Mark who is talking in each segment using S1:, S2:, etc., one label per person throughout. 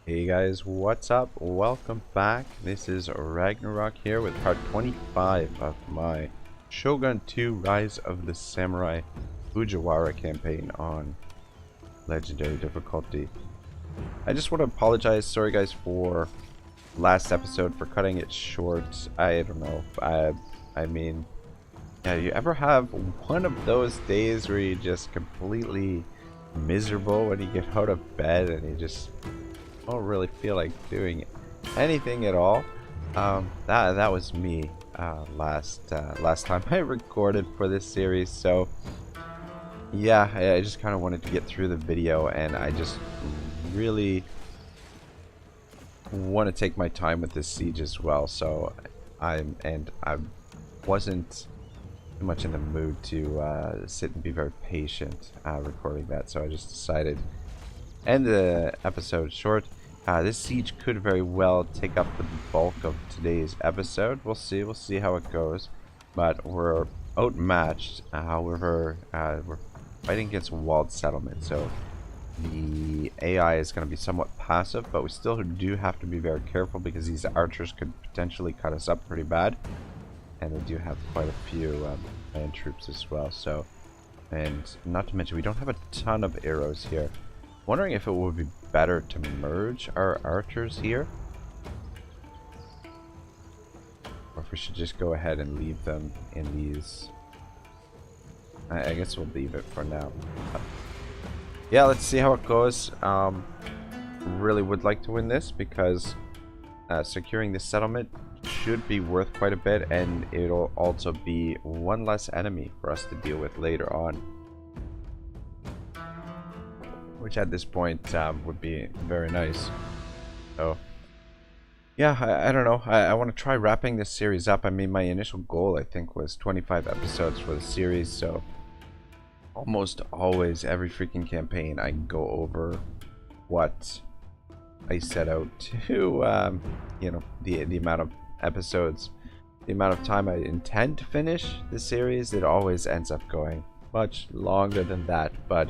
S1: Hey guys, what's up? Welcome back. This is Ragnarok here with part 25 of my Shogun 2 Rise of the Samurai Fujiwara campaign on Legendary difficulty. I just want to apologize, sorry guys, for last episode for cutting it short. I don't know, I mean, yeah, you ever have one of those days where you just completely miserable when you get out of bed and you just don't really feel like doing anything at all? That was me last time I recorded for this series. So yeah, I just kind of wanted to get through the video, and I just really want to take my time with this siege as well. So I wasn't too much in the mood to sit and be very patient recording that, so I just decided to end the episode short. This siege could very well take up the bulk of today's episode. We'll see how it goes. But we're outmatched. However, we're fighting against a walled settlement, so the AI is going to be somewhat passive, but we still do have to be very careful because these archers could potentially cut us up pretty bad. And we do have quite a few land troops as well. So, and not to mention, we don't have a ton of arrows here. Wondering if it would be better to merge our archers here, or if we should just go ahead and leave them in these. I guess we'll leave it for now. Yeah, let's see how it goes. Really would like to win this because securing this settlement should be worth quite a bit, and it'll also be one less enemy for us to deal with later on, which at this point would be very nice. So yeah, I don't know, I want to try wrapping this series up. I mean, my initial goal I think was 25 episodes for the series, so almost always every freaking campaign I go over what I set out to you know, the amount of episodes, the amount of time I intend to finish the series. It always ends up going much longer than that, but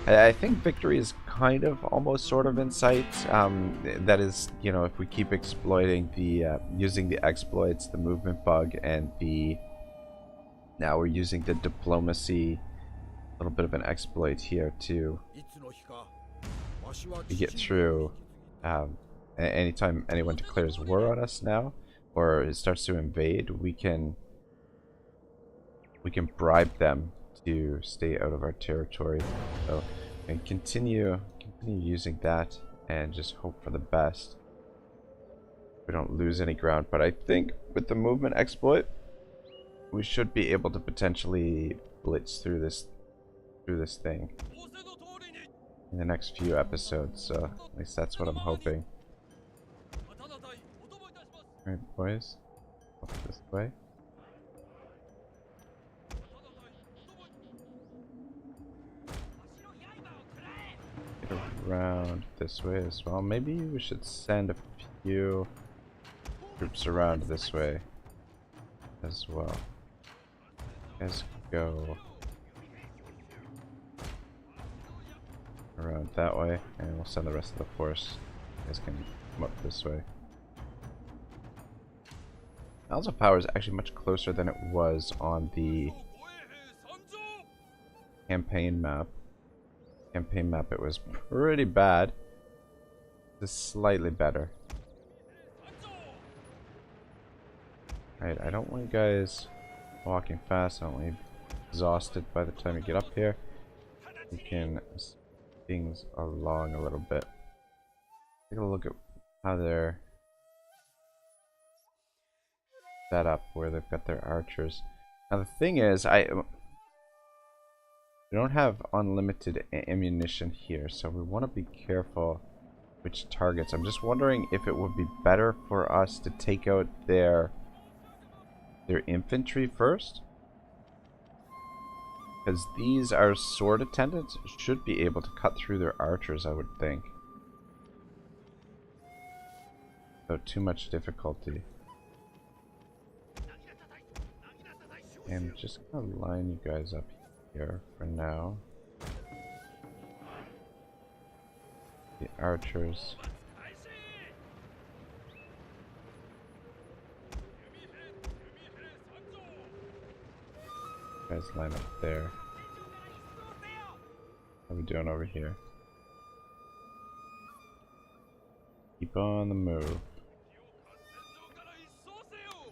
S1: I think victory is kind of almost sort of in sight. That is, you know, if we keep exploiting the using the exploits, the movement bug, and the now we're using the diplomacy, a little bit of an exploit here to get through. Anytime anyone declares war on us now, or it starts to invade, we can bribe them to stay out of our territory. So, and continue using that and just hope for the best. We don't lose any ground, but I think with the movement exploit, we should be able to potentially blitz through this thing in the next few episodes. So at least that's what I'm hoping. Alright, boys, up this way. Get around this way as well. Maybe we should send a few troops around this way as well. Let's go around that way, and we'll send the rest of the force. You guys can come up this way. Balance of Power is actually much closer than it was on the campaign map. It was pretty bad. This is slightly better. Alright, I don't want you guys walking fast. I don't want you exhausted by the time you get up here. You can speed things along a little bit. Take a look at how they're set up, where they've got their archers. Now the thing is, we don't have unlimited ammunition here, so we want to be careful which targets. I'm just wondering if it would be better for us to take out their infantry first, because these are sword attendants, should be able to cut through their archers, I would think, without too much difficulty. And just gonna line you guys up here for now. The archers. Guys line up there. How are we doing over here? Keep on the move.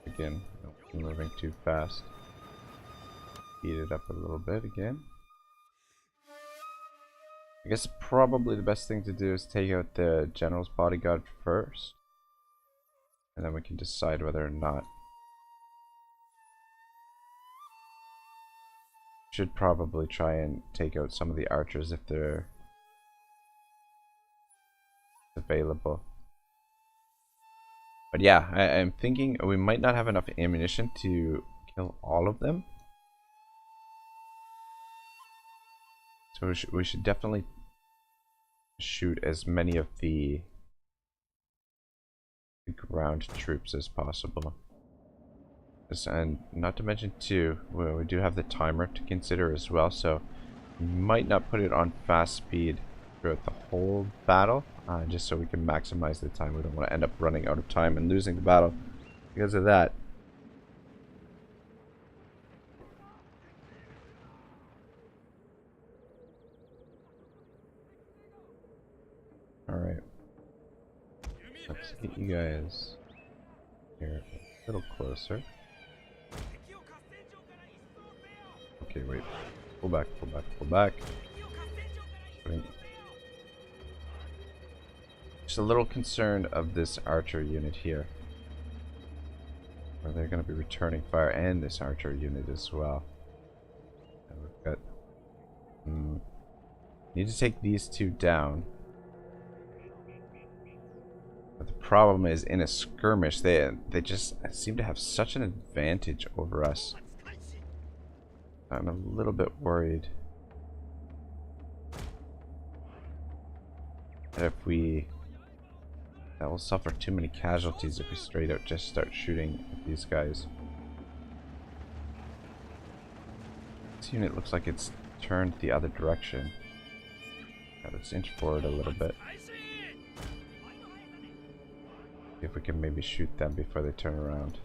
S1: Again, don't be moving too fast. Speed it up a little bit again. I guess probably the best thing to do is take out the general's bodyguard first. And then we can decide whether or not. Should probably try and take out some of the archers if they're available. But yeah, I'm thinking we might not have enough ammunition to kill all of them. So we should definitely shoot as many of the ground troops as possible. And not to mention too, we do have the timer to consider as well, so we might not put it on fast speed throughout the whole battle, just so we can maximize the time. We don't want to end up running out of time and losing the battle because of that. Alright. Let's get you guys here a little closer. Okay, wait. Pull back, pull back, pull back. Just a little concerned of this archer unit here. Or they're going to be returning fire, and this archer unit as well. And we've got... need to take these two down. But the problem is, in a skirmish, they just seem to have such an advantage over us. I'm a little bit worried that that will suffer too many casualties if we straight out just start shooting at these guys. This unit looks like it's turned the other direction. Now let's inch forward a little bit. See if we can maybe shoot them before they turn around.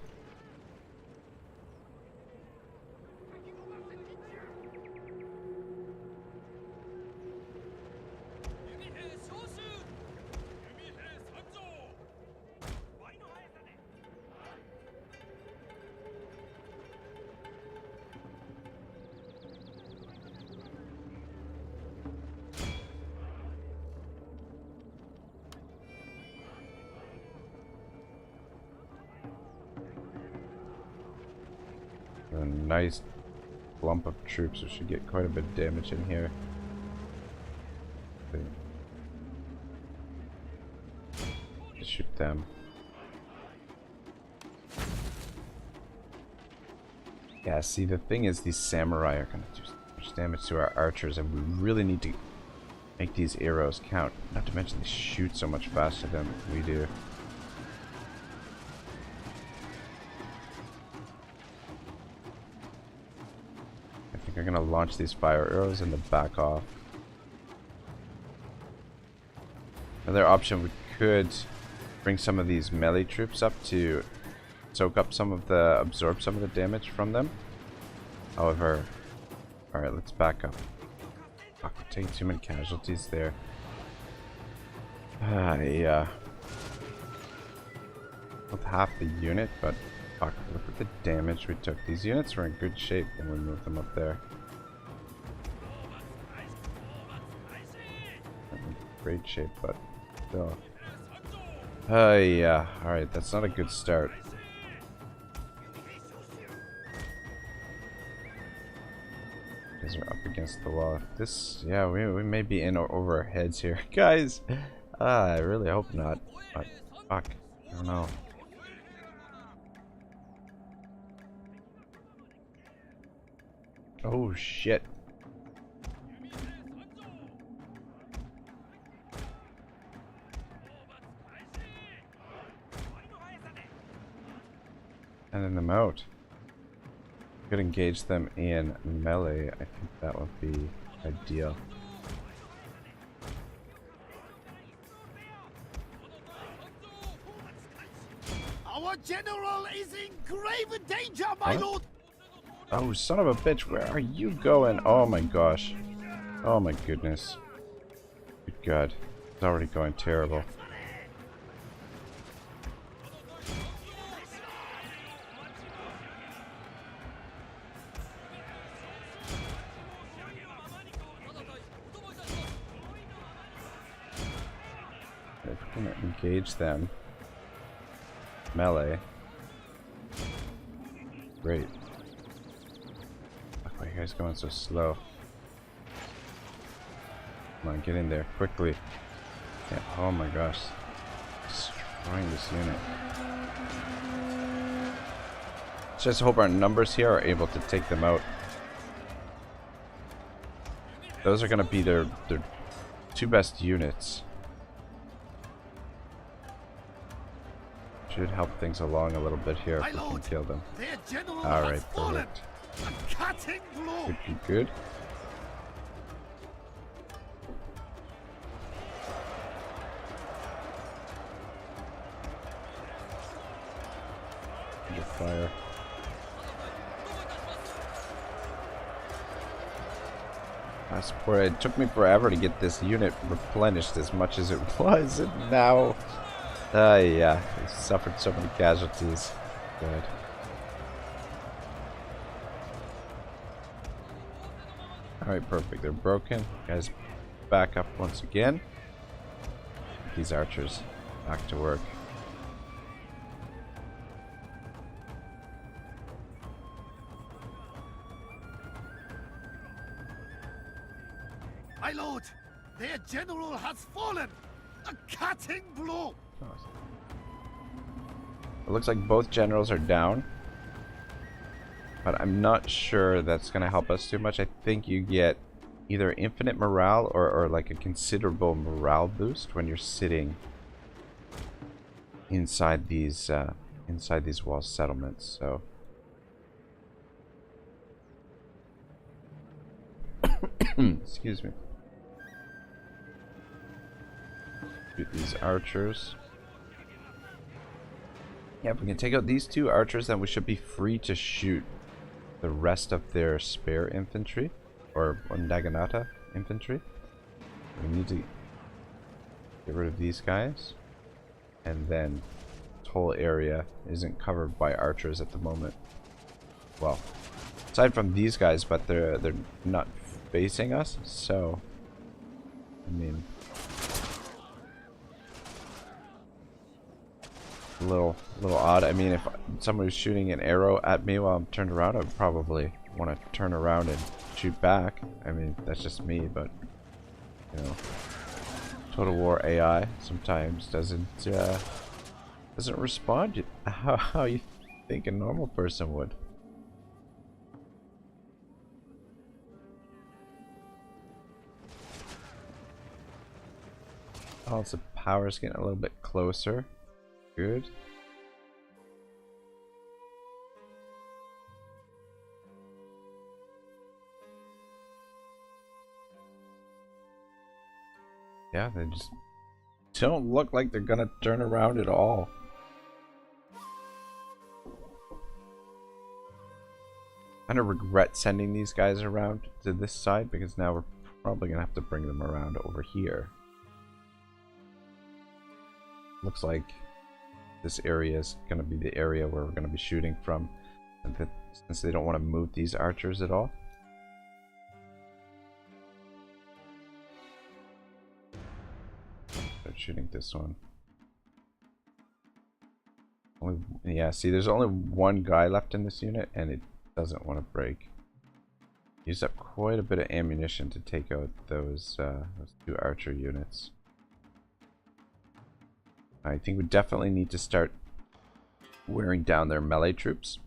S1: A nice clump of troops, we should get quite a bit of damage in here. Just shoot them. Yeah, see, the thing is, these samurai are going to do so much damage to our archers, and we really need to make these arrows count. Not to mention, they shoot so much faster than we do. We're gonna launch these fire arrows and then back off. Another option, we could bring some of these melee troops up to soak up absorb some of the damage from them. However, alright, let's back up. Fuck, we're taking too many casualties there. Yeah. With half the unit, but fuck, look at the damage we took. These units were in good shape when we moved them up there. In great shape, but still. Yeah. Alright, that's not a good start. These are up against the wall. This, yeah, we may be in over our heads here. Guys! I really hope not. But, fuck. I don't know. Oh shit. Sending them out. Could engage them in melee. I think that would be ideal.
S2: Our general is in grave danger, my lord.
S1: Oh, son of a bitch, where are you going? Oh my gosh. Oh my goodness. Good God. It's already going terrible. If we're gonna engage them. Melee. Great. Why are you guys going so slow? Come on, get in there quickly. Yeah, oh my gosh. Destroying this unit. Let's just hope our numbers here are able to take them out. Those are going to be their two best units. Should help things along a little bit here if we can kill them. Alright, perfect. Could be good. Under fire. It took me forever to get this unit replenished as much as it was, and now yeah, it suffered so many casualties. Good. Alright, perfect. They're broken. Guys, back up once again. These archers back to work.
S2: My lord, their general has fallen. A cutting blow.
S1: It looks like both generals are down, but I'm not sure that's going to help us too much. I think you get either infinite morale or like a considerable morale boost when you're sitting inside these wall settlements. So excuse me. Shoot these archers. Yeah, if we can take out these two archers, then we should be free to shoot the rest of their spare infantry, or Naginata infantry. We need to get rid of these guys, and then this whole area isn't covered by archers at the moment. Well, aside from these guys, but they're not facing us, so I mean, a little odd. I mean, if somebody was shooting an arrow at me while I'm turned around, I would probably want to turn around and shoot back. I mean, that's just me, but you know, Total War AI sometimes doesn't respond how you think a normal person would. Also, power's getting a little bit closer. Good. Yeah, they just don't look like they're gonna turn around at all. I kind of regret sending these guys around to this side because now we're probably gonna have to bring them around over here. Looks like this area is going to be the area where we're going to be shooting from, and since they don't want to move these archers at all. Start shooting this one. Yeah, see, there's only one guy left in this unit, and it doesn't want to break. Used up quite a bit of ammunition to take out those two archer units. I think we definitely need to start wearing down their melee troops.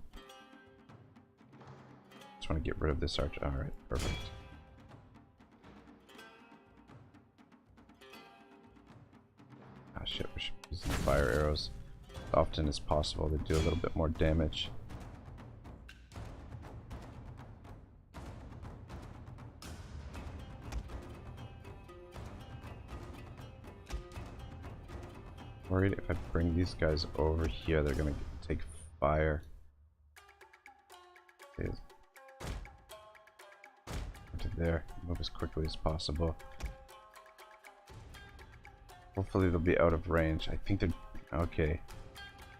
S1: Just want to get rid of this archer. Alright, perfect. Ah shit, we should use the fire arrows as often as possible to do a little bit more damage. Worried if I bring these guys over here, they're gonna fire. Into there. Move as quickly as possible. Hopefully they'll be out of range. I think they're... Okay.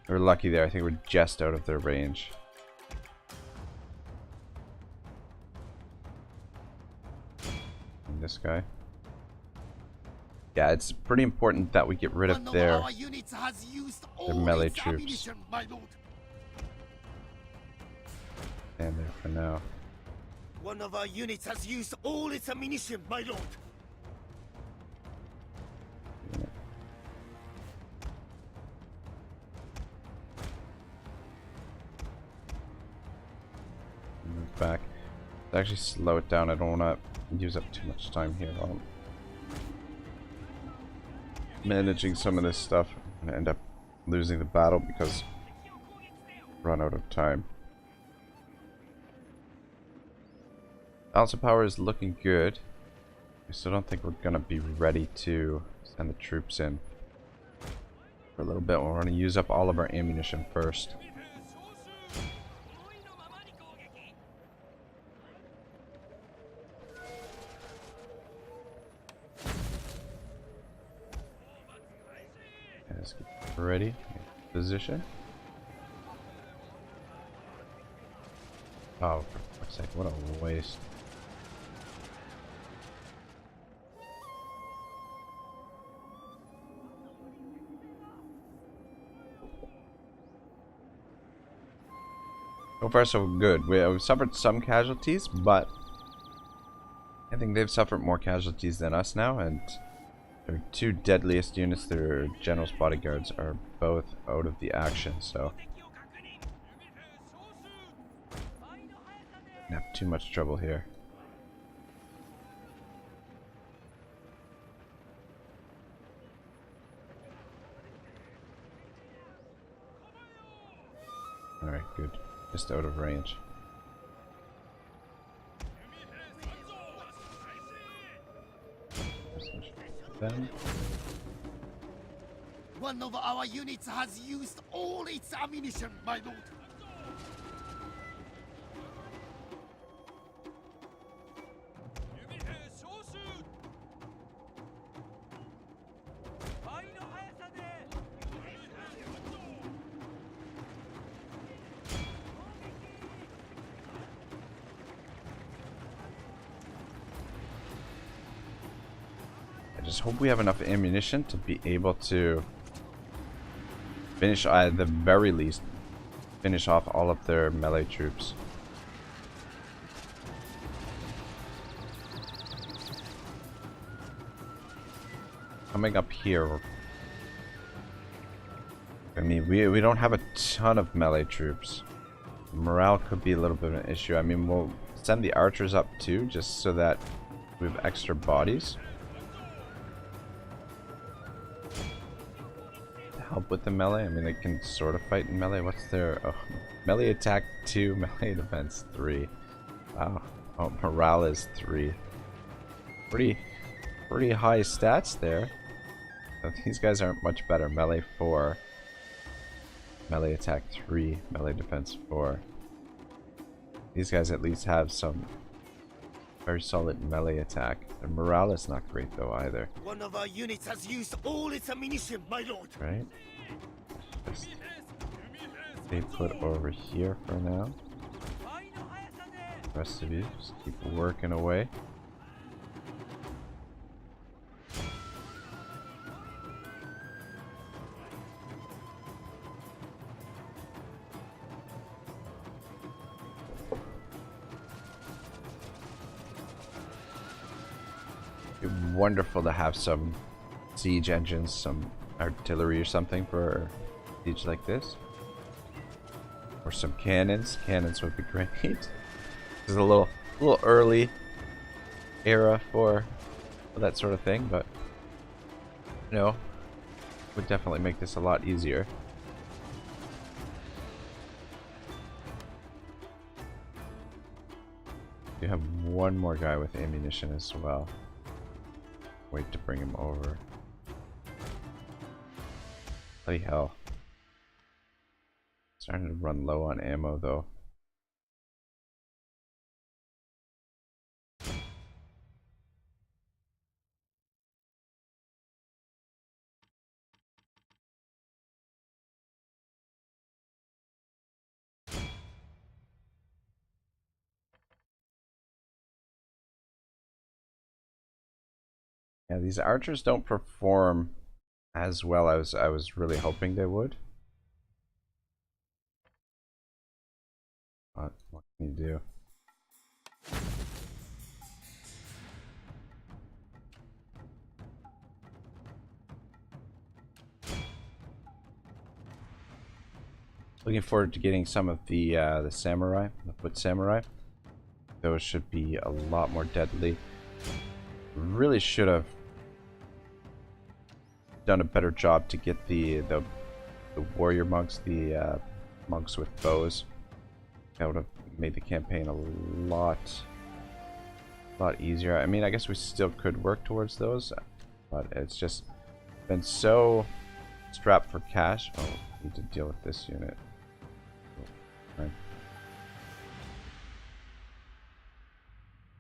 S1: We're lucky there. I think we're just out of their range. And this guy. Yeah, it's pretty important that we get rid of their melee troops. And there for now.
S2: One of our units has used all its ammunition, my lord.
S1: Yeah. Move back. Let's actually slow it down. I don't want to use up too much time here while I'm managing some of this stuff. I'm going to end up losing the battle because run out of time. Balance of power is looking good. I still don't think we're going to be ready to send the troops in for a little bit. We're going to use up all of our ammunition first. Let's get ready. Position. Oh, for fuck's sake, what a waste. So far so good. We've suffered some casualties, but I think they've suffered more casualties than us now, and their two deadliest units, their general's bodyguards, are both out of the action, so have too much trouble here. Alright, good. Just out of range. Them.
S2: One of our units has used all its ammunition, my lord.
S1: Just hope we have enough ammunition to be able to finish, at the very least, finish off all of their melee troops. Coming up here, I mean, we don't have a ton of melee troops. Morale could be a little bit of an issue. I mean, we'll send the archers up too, just so that we have extra bodies. Help with the melee. I mean, they can sort of fight in melee. What's their melee attack 2, melee defense 3? Wow. Oh, morale is 3. Pretty high stats there. But these guys aren't much better. Melee 4, melee attack 3, melee defense 4. These guys at least have some very solid melee attack. Their morale is not great though either.
S2: One of our units has used all its ammunition, my lord.
S1: Right? Just stay put over here for now. The rest of you just keep working away. It'd be wonderful to have some siege engines, some artillery or something for a siege like this. Or some cannons. Cannons would be great. This is a little early era for that sort of thing, but you know, would definitely make this a lot easier. You have one more guy with ammunition as well. Wait to bring him over. Bloody hell. It's Starting to run low on ammo though. Yeah, these archers don't perform as well as I was really hoping they would. But what can you do? Looking forward to getting some of the samurai, the foot samurai. Those should be a lot more deadly. Really should have done a better job to get the warrior monks, the monks with bows. That would have made the campaign a lot easier. I mean, I guess we still could work towards those, but it's just been so strapped for cash. Oh, need to deal with this unit. Right.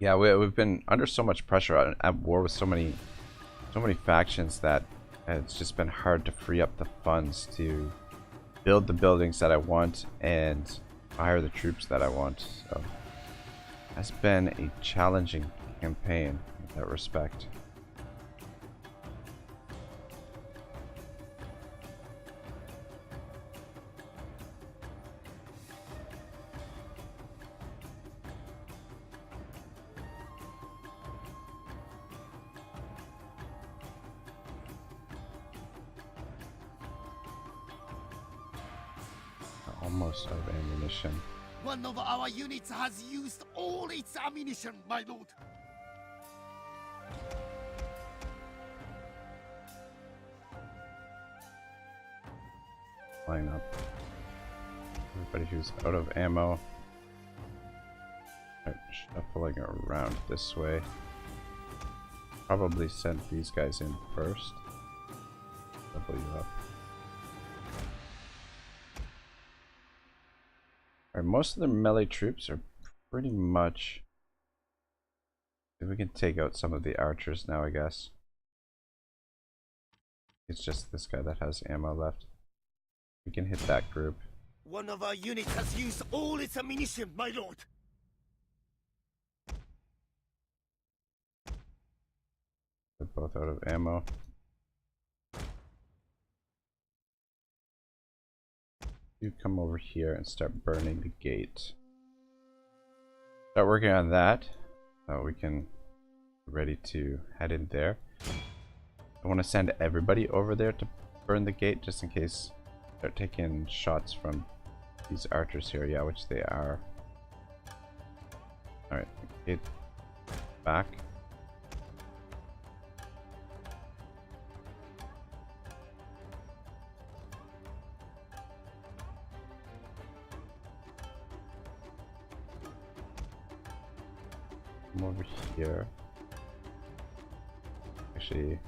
S1: Yeah, we've been under so much pressure at war with so many factions that it's just been hard to free up the funds to build the buildings that I want and hire the troops that I want. So it's been a challenging campaign in that respect. Almost out of ammunition.
S2: One of our units has used all its ammunition, my lord.
S1: Line up. Everybody who's out of ammo. Start shuffling around this way. Probably send these guys in first. Double you up. Alright, most of the melee troops are pretty much... We can take out some of the archers now, I guess. It's just this guy that has ammo left. We can hit that group.
S2: One of our units has used all its ammunition, my lord.
S1: They're both out of ammo. You come over here and start burning the gate. Start working on that so we can be ready to head in there. I want to send everybody over there to burn the gate just in case they're taking shots from these archers here. Yeah, which they are. Alright, gate back. Come over here. Actually,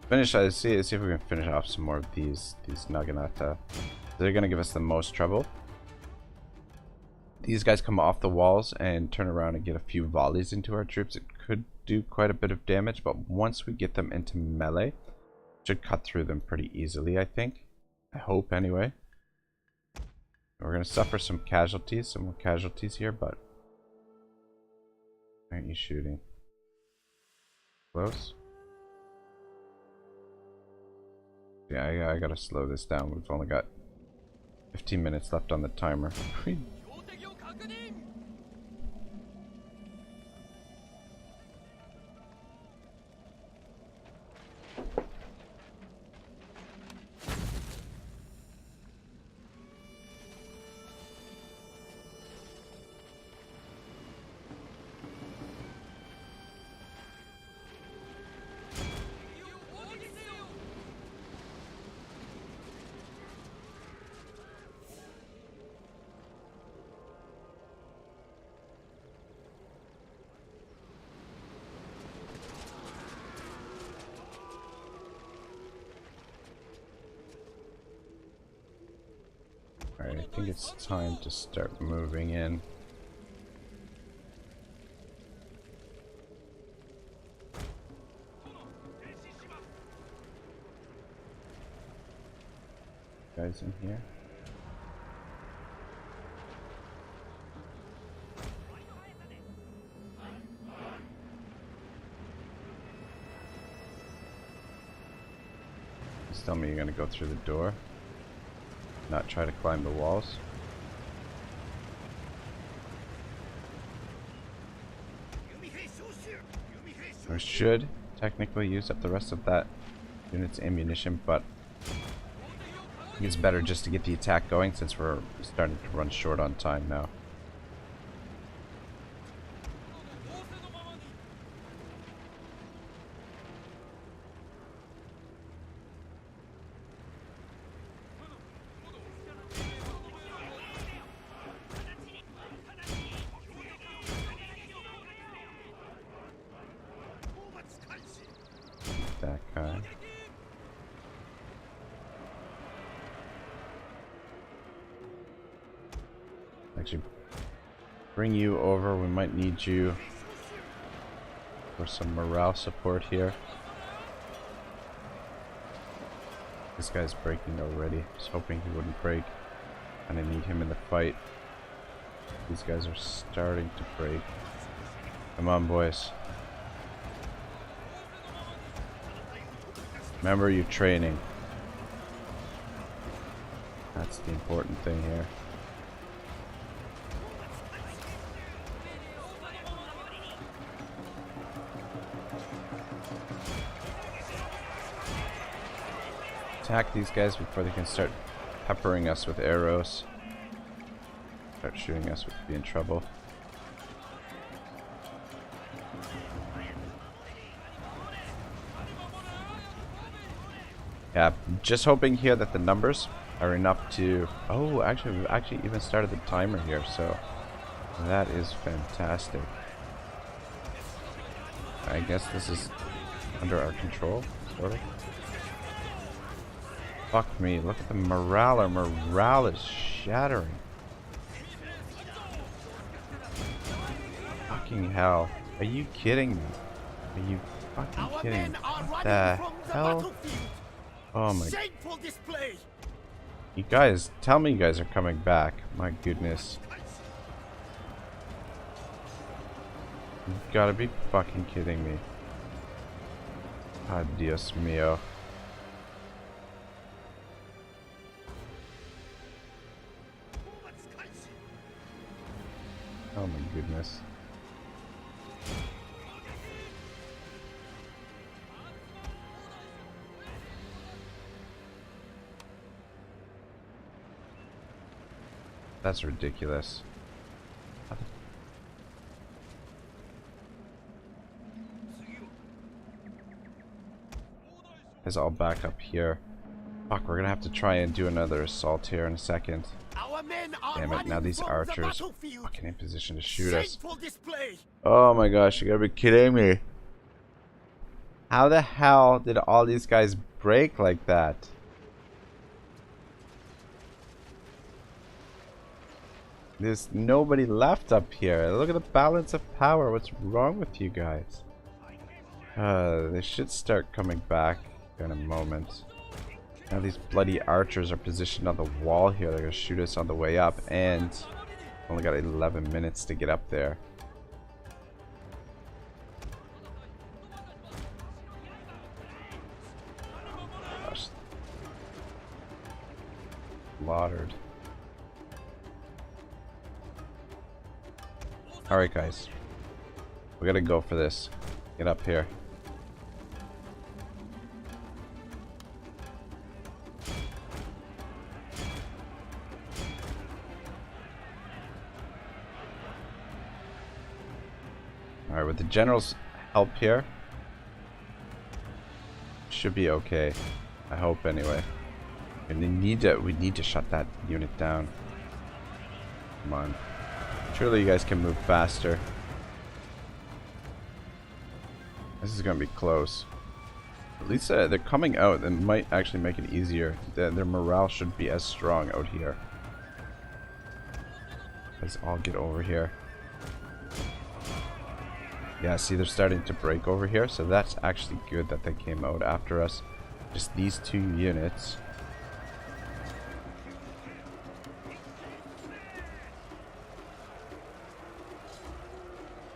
S1: finish. See if we can finish off some more of these Naginata. They're gonna give us the most trouble. These guys come off the walls and turn around and get a few volleys into our troops. It could do quite a bit of damage, but once we get them into melee, it should cut through them pretty easily, I think. I hope, anyway. We're gonna suffer some casualties, some more casualties here, but why aren't you shooting? Close? Yeah, I gotta slow this down. We've only got 15 minutes left on the timer. Alright, I think it's time to start moving in. Guys in here. Just tell me you're gonna go through the door, not try to climb the walls. We should technically use up the rest of that unit's ammunition, but I think it's better just to get the attack going since we're starting to run short on time now. That guy. Actually, bring you over. We might need you for some morale support here. This guy's breaking already. I was hoping he wouldn't break. And I need him in the fight. These guys are starting to break. Come on, boys. Remember your training. That's the important thing here. Attack these guys before they can start peppering us with arrows. Start shooting us, we could be in trouble. Yeah, just hoping here that the numbers are enough to... Oh, actually, we've actually even started the timer here, so that is fantastic. I guess this is under our control, sort of. Fuck me, look at the morale. Our morale is shattering. Fucking hell. Are you kidding me? Are you fucking kidding me? What the hell? Oh my... You guys, tell me you guys are coming back. My goodness. You've gotta be fucking kidding me. Adios mio. Oh my goodness. That's ridiculous. Is all back up here. Fuck, we're gonna have to try and do another assault here in a second. Damn it, now these archers are fucking in position to shoot us. Oh my gosh, you gotta be kidding me. How the hell did all these guys break like that? There's nobody left up here. Look at the balance of power. What's wrong with you guys? They should start coming back in a moment. Now these bloody archers are positioned on the wall here. They're gonna shoot us on the way up, and only got 11 minutes to get up there. Gosh. Slaughtered. Alright guys, we gotta go for this. Get up here. Alright, with the general's help here, should be okay. I hope anyway. And we need to shut that unit down. Come on. Surely you guys can move faster. This is gonna be close. At least they're coming out and might actually make it easier. Their morale should be as strong out here. Let's all get over here. Yeah, see, they're starting to break over here, so that's actually good that they came out after us. Just these 2 units.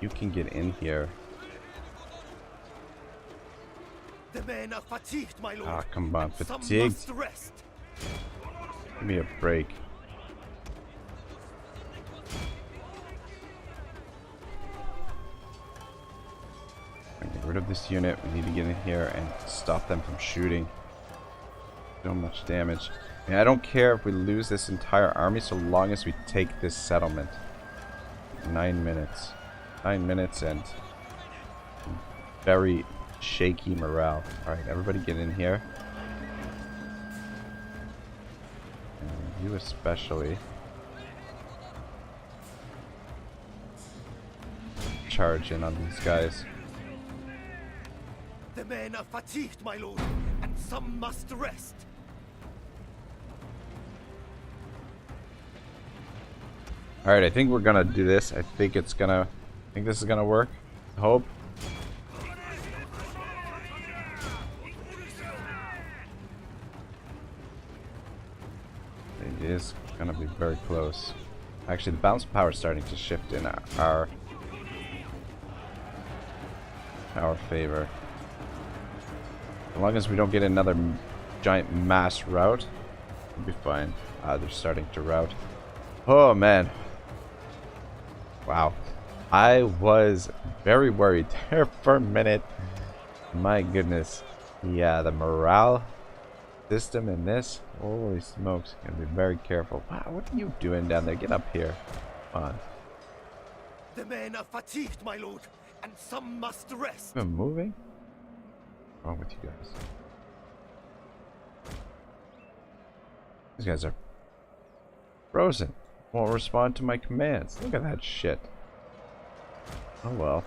S1: You can get in here.
S2: The men are fatigued, my lord.
S1: Ah, come on,
S2: Some
S1: fatigued.
S2: must rest.
S1: Give me a break. Get rid of this unit. We need to get in here and stop them from shooting. So much damage. I mean, I don't care if we lose this entire army so long as we take this settlement. 9 minutes. 9 minutes and very shaky morale. Alright, everybody get in here. And you especially. Charge in on these guys.
S2: The men are fatigued, my lord, and some must rest.
S1: Alright, I think we're gonna do this. I think this is gonna work. I hope. It is gonna be very close. Actually, the balance of power is starting to shift in our favor. As long as we don't get another giant mass rout, we'll be fine. They're starting to rout. Oh man. Wow. I was very worried there for a minute. My goodness. Yeah, the morale system in this. Holy smokes. Gotta be very careful. Wow, what are you doing down there? Get up here. Come on.
S2: The men are fatigued, my lord, and some must rest.
S1: Been moving? What's wrong with you guys? These guys are frozen. Won't respond to my commands. Look at that shit. Oh well.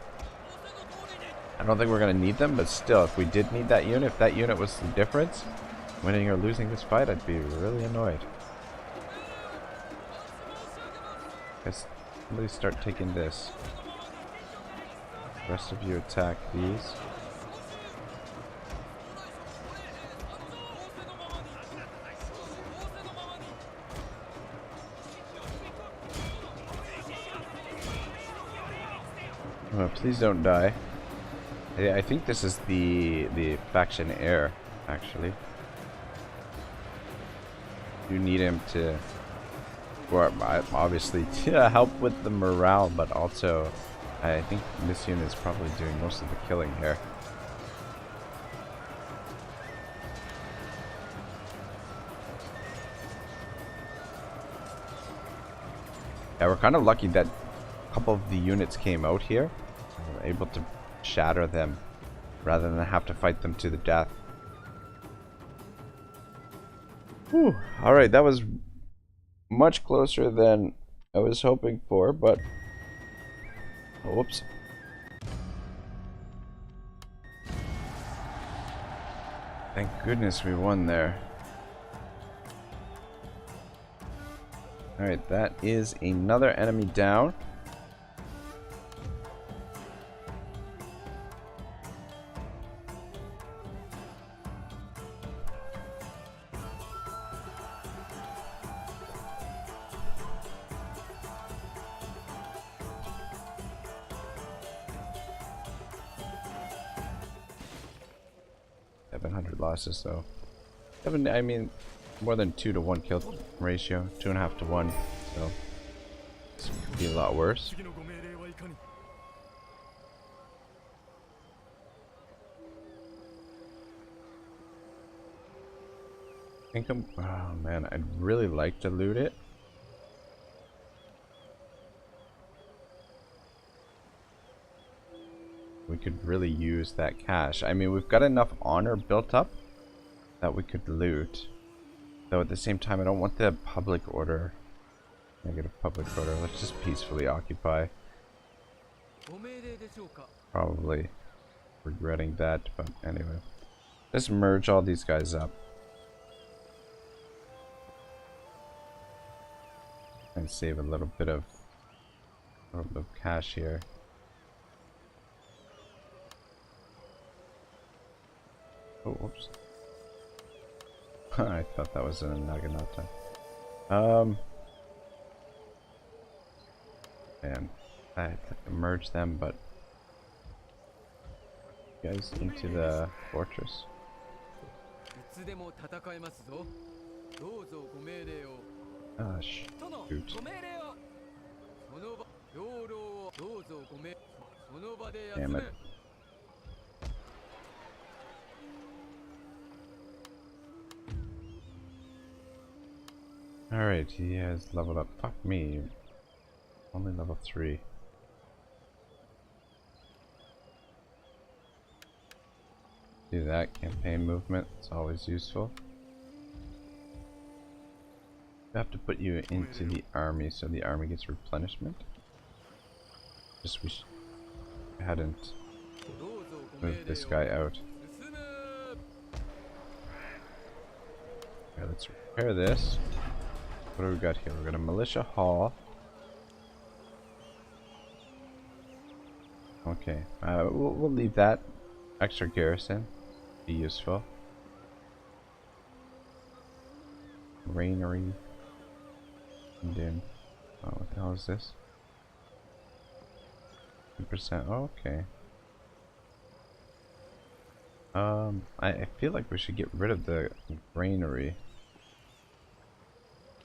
S1: I don't think we're gonna need them, but still, if we did need that unit, if that unit was the difference, winning or losing this fight, I'd be really annoyed. Guess somebody start taking this. The rest of you attack these. Oh, please don't die. I think this is the faction heir, actually. You need him to, or obviously to help with the morale, but also I think this unit is probably doing most of the killing here. Yeah, we're kind of lucky that a couple of the units came out here. We're able to shatter them rather than have to fight them to the death. Whew. Alright, that was much closer than I was hoping for, but... Oh, whoops. Thank goodness we won there. Alright, that is another enemy down. Losses though. I mean, more than 2 to 1 kill ratio, 2.5 to 1. So this could be a lot worse. I think oh man, I'd really like to loot it. We could really use that cash. I mean, we've got enough honor built up that we could loot. Though at the same time, I don't want the public order. Negative public order. Let's just peacefully occupy. Probably regretting that, but anyway. Let's merge all these guys up. And save a little bit of A little bit of cash here. Oh, whoops. I thought that was in a Naginata. Man, I have to merge them, but you guys into the fortress. Ah, shoot. Damn it. Alright, he has leveled up. Fuck me. Only level 3. Do that. Campaign movement. It's always useful. We have to put you into the army so the army gets replenishment. Just wish I hadn't moved this guy out. Okay, let's repair this. What do we got here? We're got a militia hall. Okay, we'll leave that. Extra garrison. Be useful. Granary. And then, oh, what the hell is this? 2%. Oh, okay. I feel like we should get rid of the granary.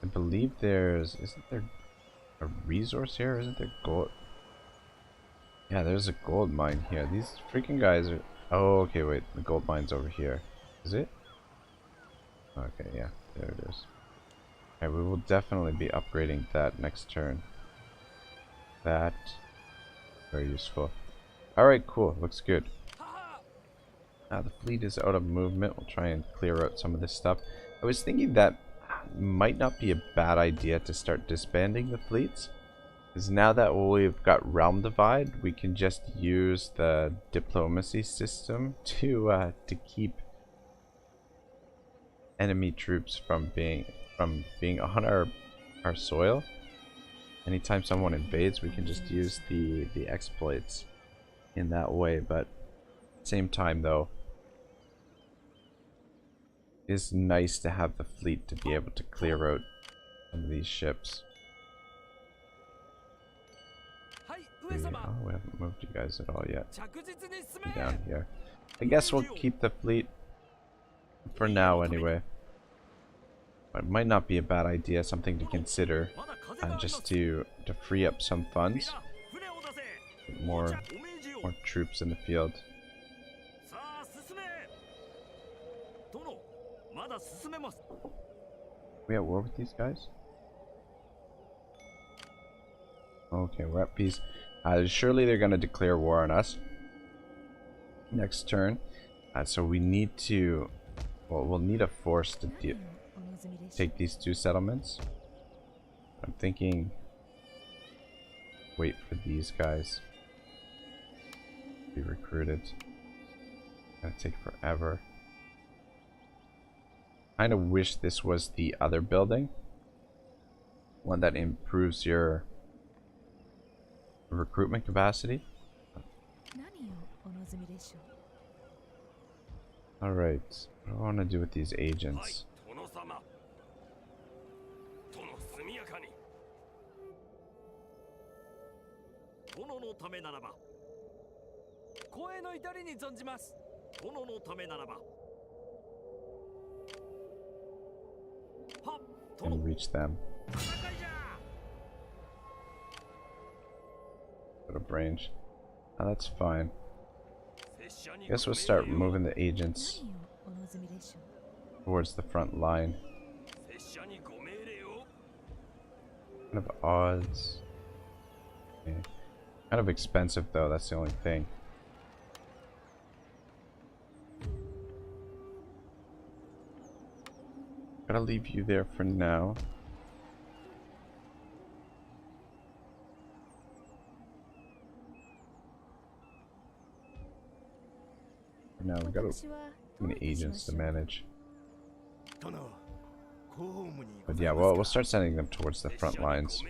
S1: I believe isn't there a resource here? Isn't there gold? Yeah, there's a gold mine here. These freaking guys are... Oh, okay, wait. The gold mine's over here. Is it? Okay, yeah. There it is. Alright, we will definitely be upgrading that next turn. That... Very useful. Alright, cool. Looks good. Now the fleet is out of movement. We'll try and clear out some of this stuff. I was thinking that might not be a bad idea to start disbanding the fleets. Because now that we've got realm divide, we can just use the diplomacy system to keep enemy troops from being on our soil. Anytime someone invades, we can just use the exploits in that way. But at the same time, though, it's nice to have the fleet to be able to clear out some of these ships. Oh, we haven't moved you guys at all yet. Down here. I guess we'll keep the fleet for now anyway. It might not be a bad idea, something to consider, just to free up some funds. Get more troops in the field. We at war with these guys? Okay, we're at peace. Surely they're going to declare war on us next turn. So we need to... Well, we'll need a force to take these 2 settlements. I'm thinking... Wait for these guys to be recruited. Gonna take forever. Kind of wish this was the other building. One that improves your recruitment capacity. Alright, what do I want to do with these agents? And reach them. Out of range. Oh, that's fine. Guess we'll start moving the agents towards the front line. Kind of odds. Okay. Kind of expensive though, that's the only thing. Gotta leave you there for now. For now, we got too many agents to manage. But yeah, well, we'll start sending them towards the front lines.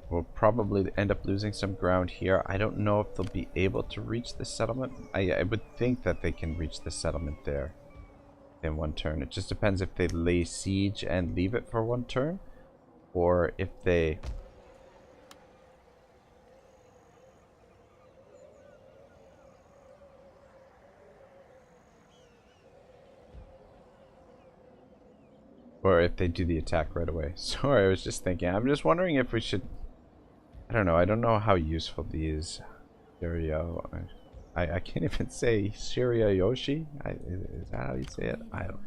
S1: we'll probably end up losing some ground here. I don't know if they'll be able to reach the settlement. I would think that they can reach the settlement there in one turn. It just depends if they lay siege and leave it for one turn, or if they do the attack right away. Sorry, I was just thinking. I'm just wondering if we should... I don't know. I don't know how useful these... I can't even say Shiryayoshi. Is that how you say it? I don't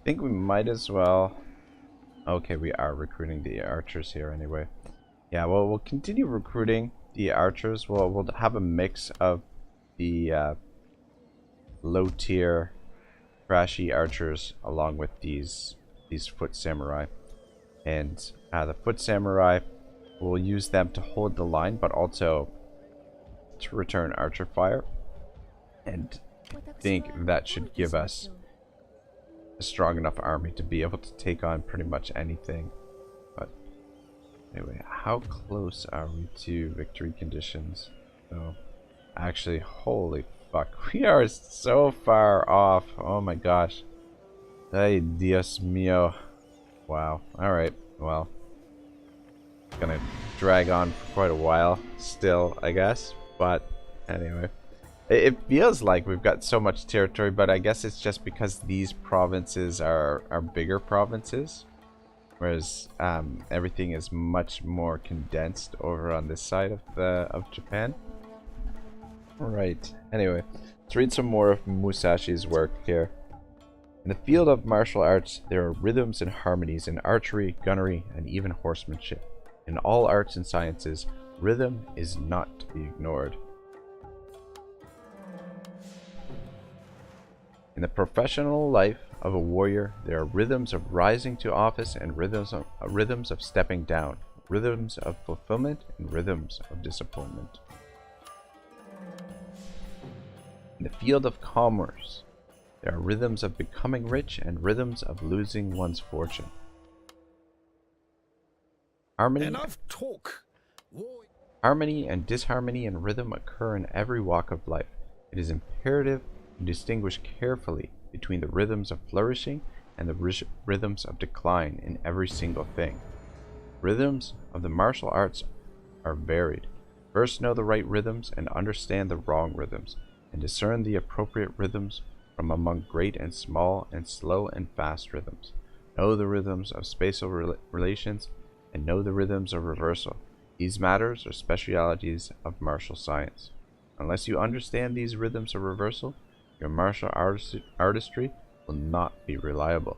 S1: think we might as well... Okay, we are recruiting the archers here anyway. Yeah, well, we'll continue recruiting the archers. We'll have a mix of the low-tier trashy archers along with these foot samurai. And the foot samurai, we'll use them to hold the line, but also to return archer fire. And I think that should give us a strong enough army to be able to take on pretty much anything. But anyway, how close are we to victory conditions? So actually, holy fuck, we are so far off. Oh my gosh. Ay, Dios mío. Wow. Alright, well. It's gonna drag on for quite a while still, I guess. But anyway. It feels like we've got so much territory, but I guess it's just because these provinces are bigger provinces. Whereas everything is much more condensed over on this side of Japan. Alright, anyway, let's read some more of Musashi's work here. In the field of martial arts, there are rhythms and harmonies in archery, gunnery, and even horsemanship. In all arts and sciences, rhythm is not to be ignored. In the professional life of a warrior, there are rhythms of rising to office and rhythms of stepping down, rhythms of fulfillment and rhythms of disappointment. In the field of commerce, there are rhythms of becoming rich and rhythms of losing one's fortune. Harmony and disharmony and rhythm occur in every walk of life. It is imperative to distinguish carefully between the rhythms of flourishing and the rhythms of decline in every single thing. Rhythms of the martial arts are varied. First, know the right rhythms and understand the wrong rhythms, and discern the appropriate rhythms from among great and small and slow and fast rhythms. Know the rhythms of spatial relations and know the rhythms of reversal. These matters are specialities of martial science. Unless you understand these rhythms of reversal, your martial artistry will not be reliable.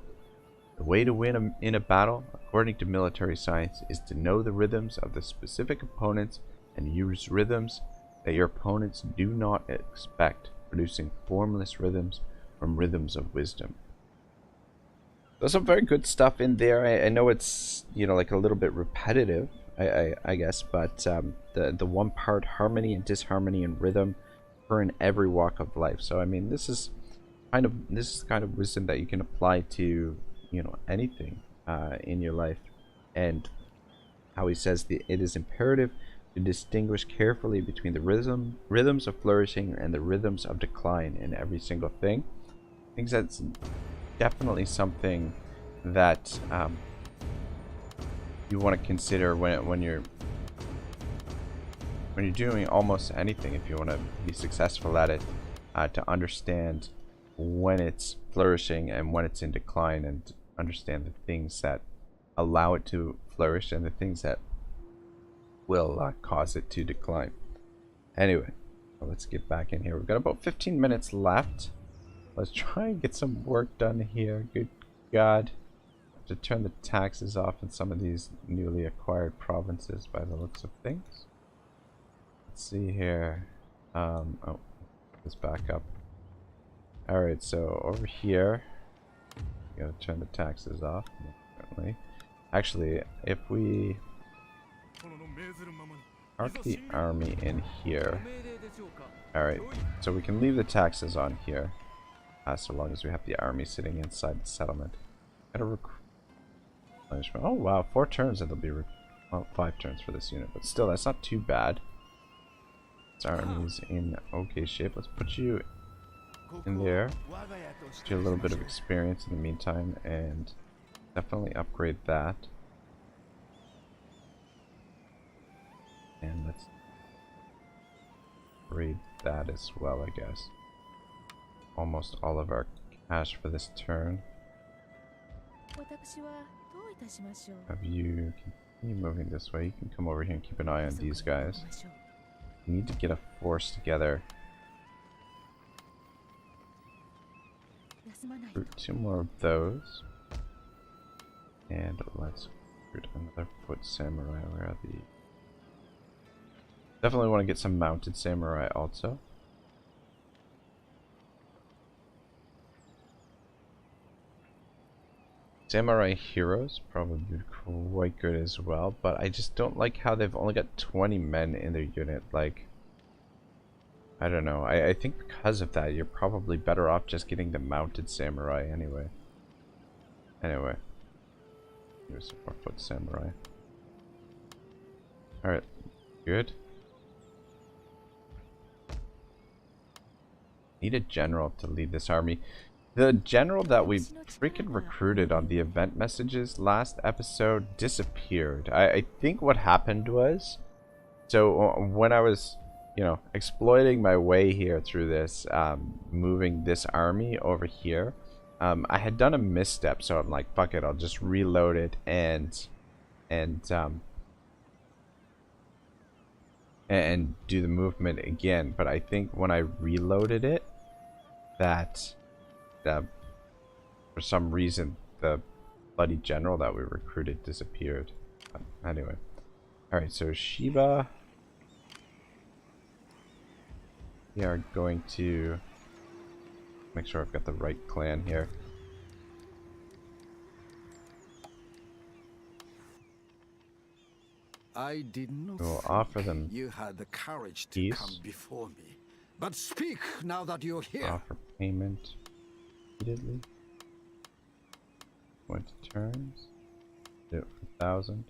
S1: The way to win in a battle, according to military science, is to know the rhythms of the specific opponents and use rhythms that your opponents do not expect, producing formless rhythms from rhythms of wisdom. There's some very good stuff in there. I know it's, you know, like a little bit repetitive, I guess, but the one part harmony and disharmony and rhythm occur in every walk of life. So I mean, this is kind of wisdom that you can apply to, you know, anything in your life. And how he says that it is imperative to distinguish carefully between the rhythms of flourishing and the rhythms of decline in every single thing. I think that's definitely something that you want to consider when you're doing almost anything. If you want to be successful at it, to understand when it's flourishing and when it's in decline, and understand the things that allow it to flourish and the things that will cause it to decline. Anyway, let's get back in here. We've got about 15 minutes left. Let's try and get some work done here. Good God. I have to turn the taxes off in some of these newly acquired provinces by the looks of things. Let's see here. Oh, let's back up. Alright, so over here, gotta turn the taxes off. Apparently. Actually, if we arc the army in here. Alright, so we can leave the taxes on here. So long as we have the army sitting inside the settlement. Gotta recruit. Oh wow, 4 turns and they'll be Well, 5 turns for this unit, but still, that's not too bad. This army's in okay shape. Let's put you in there. Get you a little bit of experience in the meantime, and definitely upgrade that. And let's upgrade that as well, I guess. Almost all of our cash for this turn. Have you continue moving this way? You can come over here and keep an eye on these guys. We need to get a force together. Recruit 2 more of those. And let's recruit another foot samurai. Where are the... Definitely want to get some mounted samurai also. Samurai heroes probably quite good as well, but I just don't like how they've only got 20 men in their unit. Like, I don't know. I think because of that, you're probably better off just getting the mounted samurai anyway. Anyway, here's some more foot samurai. Alright, good. Need a general to lead this army. The general that we freaking recruited on the event messages last episode disappeared. I think what happened was, so when I was, you know, exploiting my way here through this, moving this army over here, I had done a misstep, so I'm like, fuck it, I'll just reload it and do the movement again. But I think when I reloaded it, that for some reason the bloody general that we recruited disappeared. Anyway, alright, so Shiba, we are going to make sure I've got the right clan here.
S2: I did not
S1: We'll offer them
S2: you had the courage to
S1: peace.
S2: come before me. But speak now that you're here.
S1: Offer payment repeatedly. 20 turns. Do it for 1,000.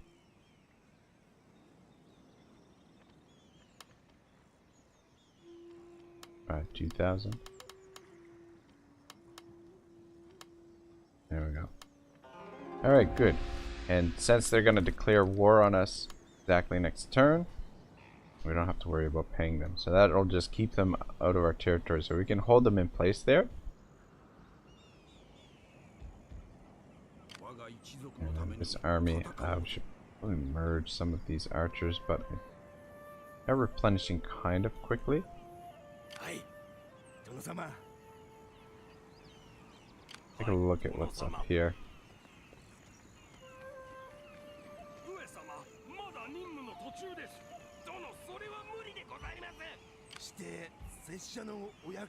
S1: Alright, 2,000. There we go. Alright, good. And since they're going to declare war on us exactly next turn, we don't have to worry about paying them. So that'll just keep them out of our territory. So we can hold them in place there. And this army, we should probably merge some of these archers, but they're replenishing kind of quickly. Take a look at what's up here.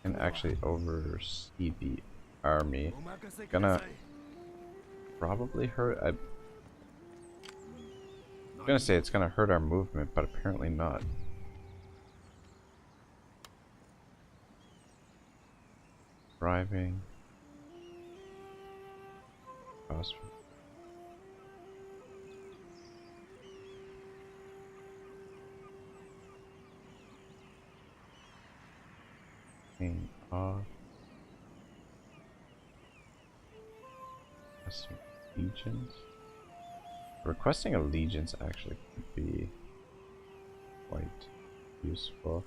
S1: And actually oversee the army. Gonna probably hurt. I'm gonna say it's gonna hurt our movement, but apparently not. Driving. Cost. Off. Allegiance. Requesting allegiance actually could be quite useful.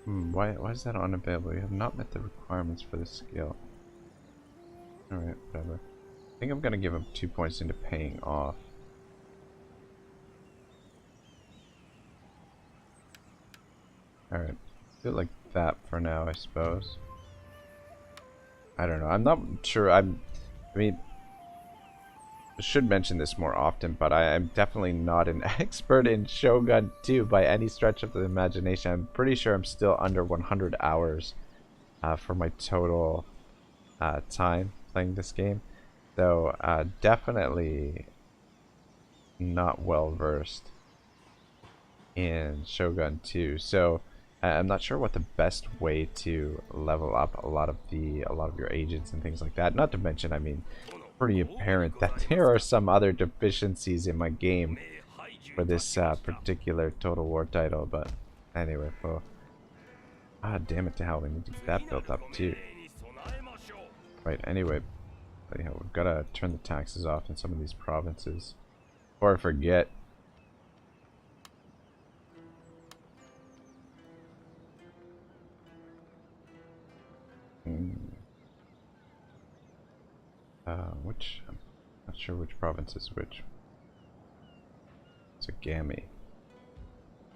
S1: Why is that unavailable? You have not met the requirements for this skill. Alright, whatever. I think I'm gonna give him 2 points into paying off. Alright, do it like that for now, I suppose. I don't know, I'm not sure, I mean, I should mention this more often, but I'm definitely not an expert in Shogun 2 by any stretch of the imagination. I'm pretty sure I'm still under 100 hours for my total time playing this game. So definitely not well versed in Shogun 2. So I'm not sure what the best way to level up a lot of your agents and things like that. Not to mention, I mean, pretty apparent that there are some other deficiencies in my game for this particular Total War title. But anyway, well, damn it to hell, we need to get that built up too. Right. Anyway, anyhow, we've got to turn the taxes off in some of these provinces, before I forget. Which, I'm not sure which province is which. It's a Gami.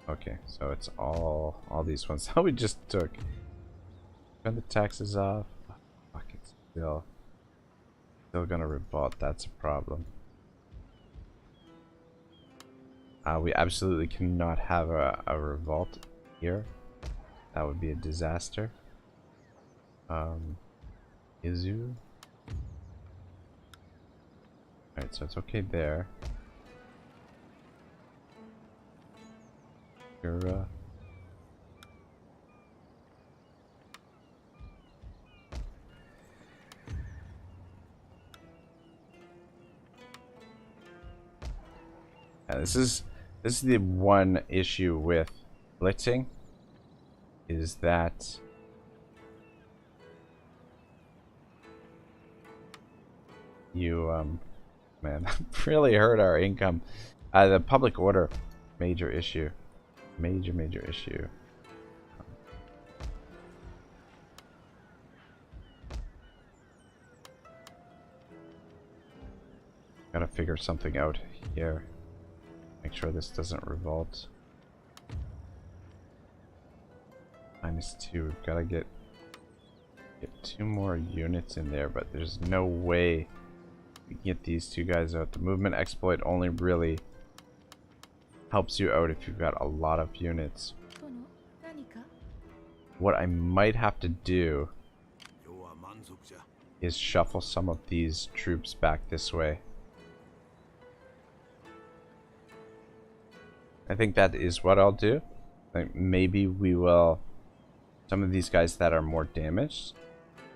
S1: Okay, so it's all these ones that we just took. Turn the taxes off. Oh, fuck, it's still gonna revolt. That's a problem. We absolutely cannot have a revolt here. That would be a disaster. Izu. Alright, so it's okay there. Gura. Yeah, this is the one issue with blitzing, is that you man, really hurt our income. The public order, major issue. Major issue. Gotta figure something out here. Make sure this doesn't revolt. -2. We've gotta get 2 more units in there, but there's no way we can get these 2 guys out. The movement exploit only really helps you out if you've got a lot of units. What I might have to do is shuffle some of these troops back this way. I think that is what I'll do. Like, maybe we will, some of these guys that are more damaged,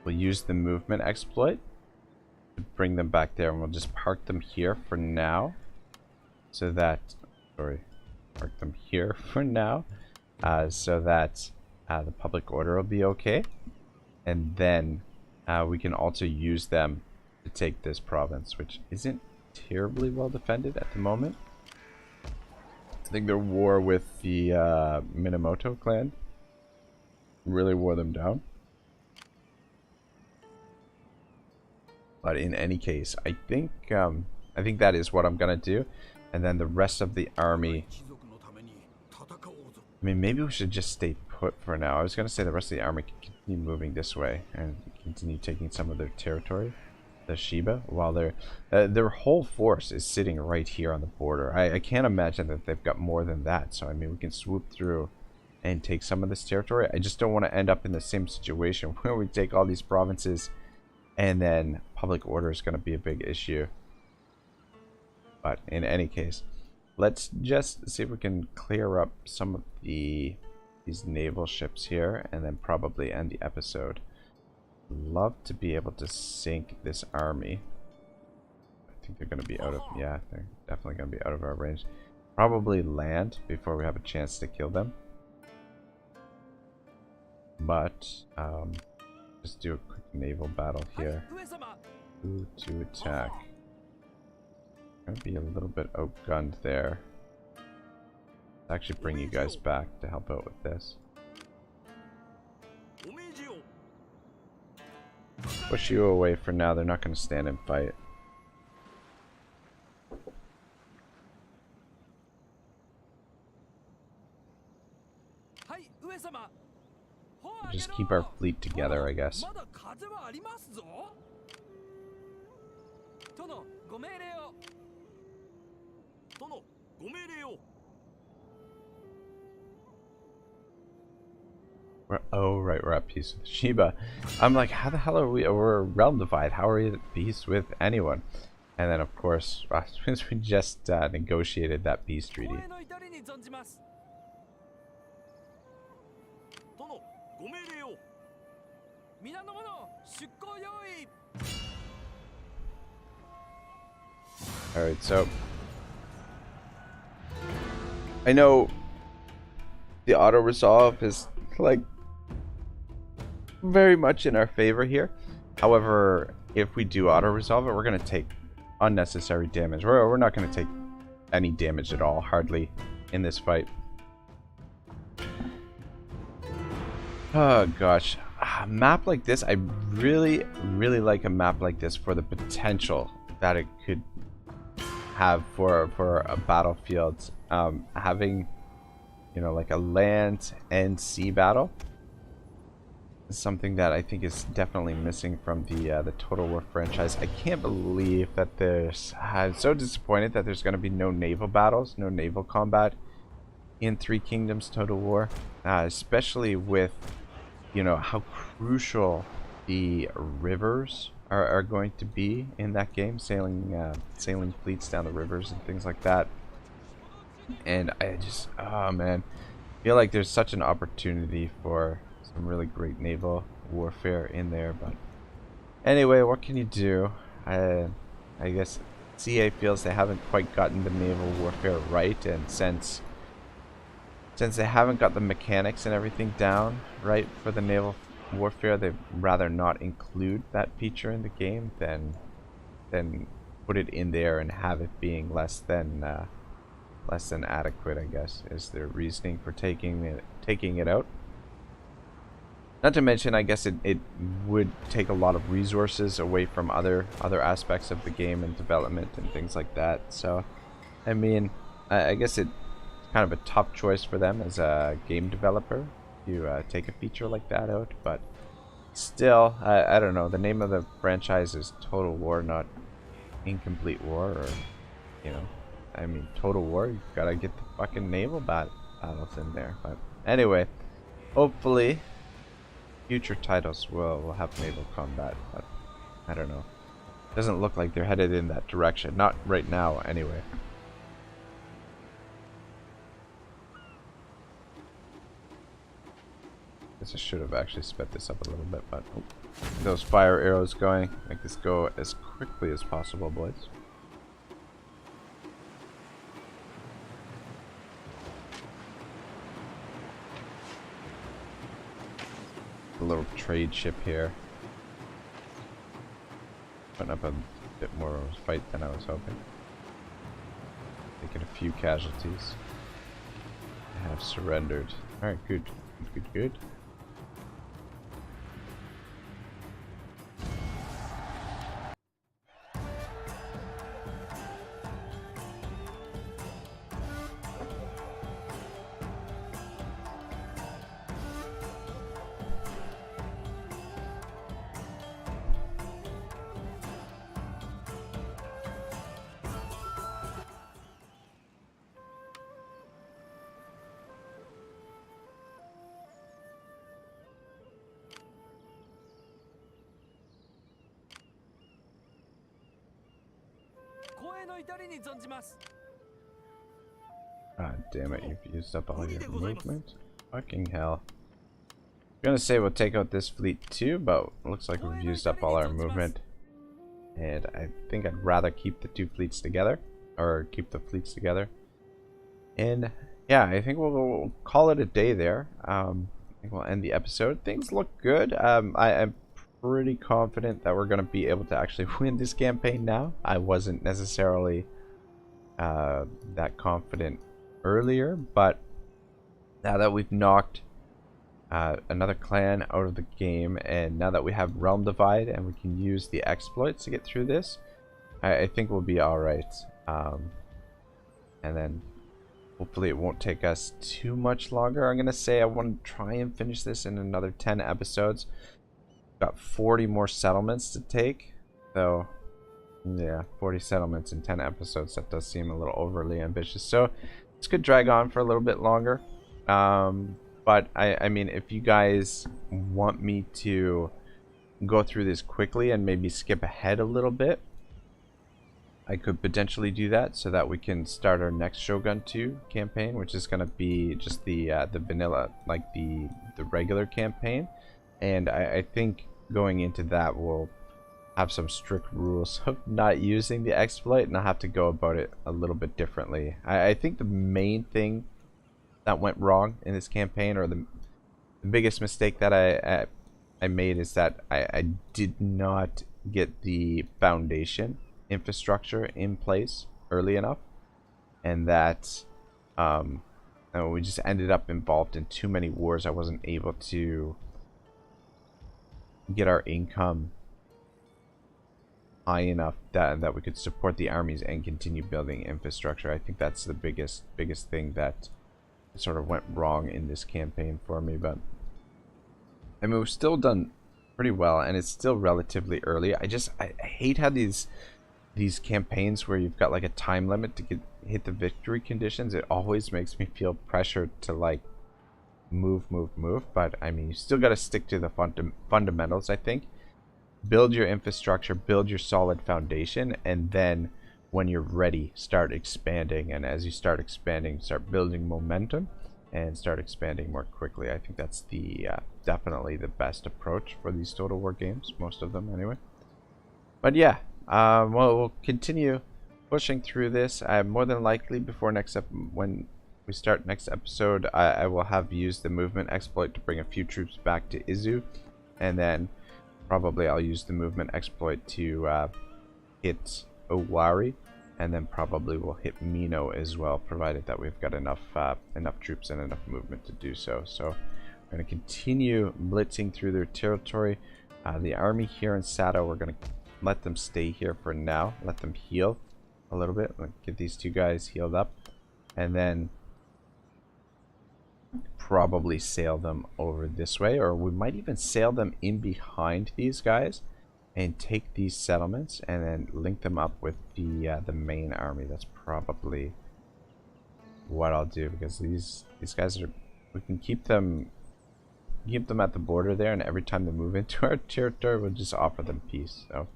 S1: we'll use the movement exploit to bring them back there, and we'll just park them here for now, so that, park them here for now, so that the public order will be okay, and then we can also use them to take this province, which isn't terribly well defended at the moment. I think their war with the Minamoto clan really wore them down. But in any case, I think that is what I'm gonna do, and then the rest of the army. I mean, maybe we should just stay put for now. I was gonna say the rest of the army can continue moving this way and continue taking some of their territory, the Shiba, while their whole force is sitting right here on the border. I can't imagine that they've got more than that. So I mean, we can swoop through and take some of this territory. I just don't want to end up in the same situation where we take all these provinces and then public order is going to be a big issue. But in any case, let's just see if we can clear up some of these naval ships here and then probably end the episode. Love to be able to sink this army. I think they're going to be out of, yeah, they're definitely going to be out of our range. Probably land before we have a chance to kill them. But just do a quick naval battle here. Who to attack? Gonna be a little bit outgunned there. Let's actually bring you guys back to help out with this. Push you away for now. They're not going to stand and fight. Just keep our fleet together, I guess. Oh, right, we're at peace with Shiba. I'm like, how the hell are we? We're realm divide. How are we at peace with anyone? And then, of course, since we just negotiated that peace treaty. Alright, so I know the auto resolve is like very much in our favor here. However, if we do auto resolve it, we're going to take unnecessary damage. We're not going to take any damage at all, hardly, in this fight. Oh gosh, a map like this, I really like a map like this for the potential that it could have for a battlefield. Having, you know, like a land and sea battle is something that I think is definitely missing from the Total War franchise. I can't believe that I'm so disappointed that there's going to be no naval battles, no naval combat in Three Kingdoms Total War, especially with, you know, how crucial the rivers are going to be in that game, sailing fleets down the rivers and things like that. And I just, oh man, feel like there's such an opportunity for some really great naval warfare in there. But anyway, what can you do? I guess CA feels they haven't quite gotten the naval warfare right, and since they haven't got the mechanics and everything down right for the naval warfare, they'd rather not include that feature in the game than put it in there and have it being less than adequate, I guess, is their reasoning for taking it out. Not to mention, I guess it would take a lot of resources away from other aspects of the game and development and things like that. So, I mean, I guess it's kind of a tough choice for them as a game developer to take a feature like that out. But still, I don't know. The name of the franchise is Total War, not Incomplete War, or, you know, I mean, Total War. You gotta get the fucking naval battles in there. But anyway, hopefully future titles will have naval combat, but I don't know. Doesn't look like they're headed in that direction. Not right now, anyway. Guess I should have actually sped this up a little bit, but oh, those fire arrows going. Make this go as quickly as possible, boys. A little trade ship here. Putting up a bit more of a fight than I was hoping. Taking a few casualties. I have surrendered. Alright, good. Good. God damn it, you've used up all your movement. Fucking hell. I'm gonna say we'll take out this fleet too, but it looks like we've used up all our movement. And I think I'd rather keep the two fleets together. Or keep the fleets together. And yeah, I think we'll call it a day there. I think we'll end the episode. Things look good. I'm pretty confident that we're going to be able to actually win this campaign now. I wasn't necessarily that confident earlier, but now that we've knocked another clan out of the game, and now that we have Realm Divide and we can use the exploits to get through this, I think we'll be alright. And then hopefully it won't take us too much longer. I'm going to say I want to try and finish this in another 10 episodes. Got 40 more settlements to take, so yeah, 40 settlements in 10 episodes, that does seem a little overly ambitious, so this could drag on for a little bit longer. But I mean, if you guys want me to go through this quickly and maybe skip ahead a little bit, I could potentially do that so that we can start our next Shogun 2 campaign, which is going to be just the vanilla, like the regular campaign. And I think going into that we'll have some strict rules of not using the exploit, and I'll have to go about it a little bit differently. I think the main thing that went wrong in this campaign, or the biggest mistake that I made, is that I did not get the foundation infrastructure in place early enough, and that we just ended up involved in too many wars. I wasn't able to get our income high enough that we could support the armies and continue building infrastructure. I think that's the biggest thing that sort of went wrong in this campaign for me. But I mean, we've still done pretty well, and it's still relatively early. I hate how these campaigns where you've got like a time limit to hit the victory conditions. It always makes me feel pressured to like move. But I mean, you still got to stick to the fundamentals, I think. Build your infrastructure, build your solid foundation, and then when you're ready, start expanding. And as you start expanding, start building momentum and start expanding more quickly. I think that's the definitely the best approach for these Total War games, most of them anyway. But yeah, well, we'll continue pushing through this. More than likely before when we start next episode, I will have used the movement exploit to bring a few troops back to Izu, and then probably I'll use the movement exploit to hit Owari, and then probably we'll hit Mino as well, provided that we've got enough troops and enough movement to do so. So we're going to continue blitzing through their territory. The army here in Sato, we're going to let them stay here for now. Let them heal a little bit. Get these two guys healed up, and then probably sail them over this way, or we might even sail them in behind these guys and take these settlements and then link them up with the main army. That's probably what I'll do, because these guys are, we can keep them at the border there, and every time they move into our territory, we'll just offer them peace. So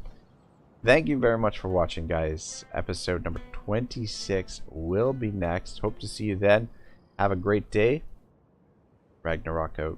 S1: thank you very much for watching, guys. Episode number 26 will be next. Hope to see you then. Have a great day. Ragnarok out.